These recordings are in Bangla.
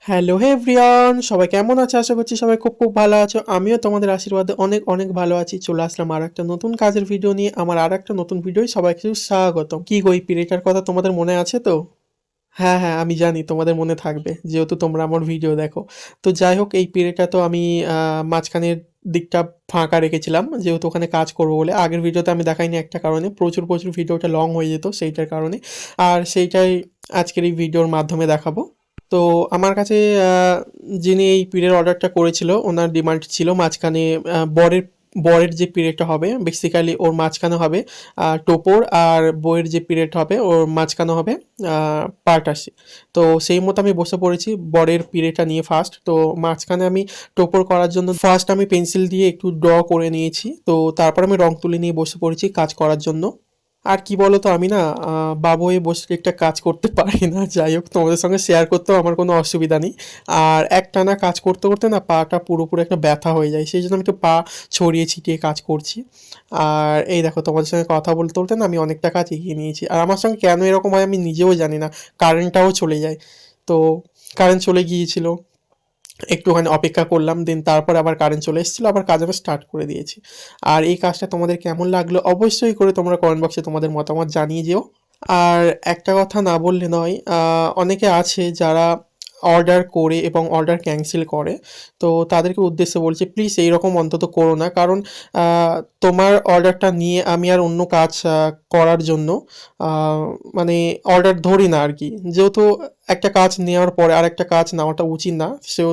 হ্যালো এভরিওয়ান, সবাই কেমন আছো? আশা করছি সবাই খুব খুব ভালো আছো। আমিও তোমাদের আশীর্বাদে অনেক অনেক ভালো আছি। চলে আসলাম আর একটা নতুন কাজের ভিডিও নিয়ে। আমার আর একটা নতুন ভিডিওয় সবাইকে স্বাগতম। কি গো, এই পিরিয়ডটার কথা তোমাদের মনে আছে তো? হ্যাঁ, হ্যাঁ, আমি জানি তোমাদের মনে থাকবে, যেহেতু তোমরা আমার ভিডিও দেখো। তো যাই হোক, এই পিরিয়ডটা তো আমি মাঝখানের দিকটা ফাঁকা রেখেছিলাম, যেহেতু ওখানে কাজ করবো বলে। আগের ভিডিওতে আমি দেখাইনি একটা কারণে, প্রচুর প্রচুর ভিডিওটা লং হয়ে যেত সেইটার কারণে। আর সেইটাই আজকের এই ভিডিওর মাধ্যমে দেখাবো। তো আমার কাছে যিনি এই পিরিয়ড অর্ডারটা করেছিল, ওনার ডিমান্ড ছিল মাঝখানে বরের বরের যে পিরিয়ডটা হবে বেসিক্যালি ওর মাঝখানে হবে টোপর, আর বইয়ের যে পিরিয়ড হবে ওর মাঝখানে হবে পার্টাসি। তো সেই মতো আমি বসে পড়েছি বরের পিরিয়ডটা নিয়ে ফার্স্ট। তো মাঝখানে আমি টোপর করার জন্য ফার্স্ট আমি পেন্সিল দিয়ে একটু ড্র করে নিয়েছি। তো তারপর আমি রং তুলি নিয়ে বসে পড়েছি কাজ করার জন্য। আর কি বলতো, আমি না বাবু হয়ে বসে একটা কাজ করতে পারি না। যাই হোক, তোমাদের সঙ্গে শেয়ার করতেও আমার কোনো অসুবিধা নেই। আর একটানা কাজ করতে করতে না পাটা পুরোপুরি একটা ব্যথা হয়ে যায়, সেই জন্য আমি একটু পা ছড়িয়ে ছিটিয়ে কাজ করছি। আর এই দেখো, তোমাদের সঙ্গে কথা বলতে বলতে না আমি অনেকটা কাজ এগিয়ে নিয়েছি। আর আমার সঙ্গে কেন এরকম হয় আমি নিজেও জানি না। কারেন্টটাও চলে যায়। তো কারেন্ট চলে গিয়েছিল, একটুখানি অপেক্ষা করলাম, দেন তারপর আবার কারেন্ট চলে এসেছিলো, আবার কাজ আমি স্টার্ট করে দিয়েছি। আর এই কাজটা তোমাদের কেমন লাগলো অবশ্যই করে তোমরা কমেন্ট বক্সে তোমাদের মতামত জানিয়ে যেও। আর একটা কথা না বললে নয়, অনেকে আছে যারা অর্ডার করে এবং অর্ডার ক্যান্সেল করে। তো তাদেরকে উদ্দেশ্যে বলছি, প্লিজ এইরকম অন্তত করো না। কারণ তোমার অর্ডারটা নিয়ে আমি আর অন্য কাজ করার জন্য আহ, মানে অর্ডার ধরি না আর কি। যেহেতু একটা কাজ নেওয়ার পরে আর একটা কাজ নেওয়াটা উচিত না, সেও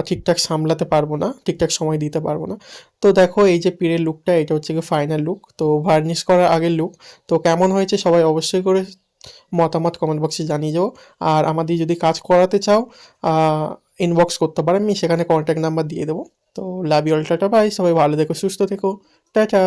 ঠিকঠাক সামলাতে পারবো না, ঠিকঠাক সময় দিতে পারবো না। তো দেখো, এই যে পিড়ের লুকটা, এটা হচ্ছে কি ফাইনাল লুক, তো ভার্নিশ করার আগের লুক। তো কেমন হয়েছে সবাই অবশ্যই করে মতামত কমেন্ট বক্সে জানিয়ে যাও। আর আমাদের যদি কাজ করাতে চাও, ইনবক্স করতে পারো, আমি সেখানে কন্ট্যাক্ট নাম্বার দিয়ে দেবো। তো love you all, tata bye, সবাই ভালো থেকো, সুস্থ থেকো, টাটা।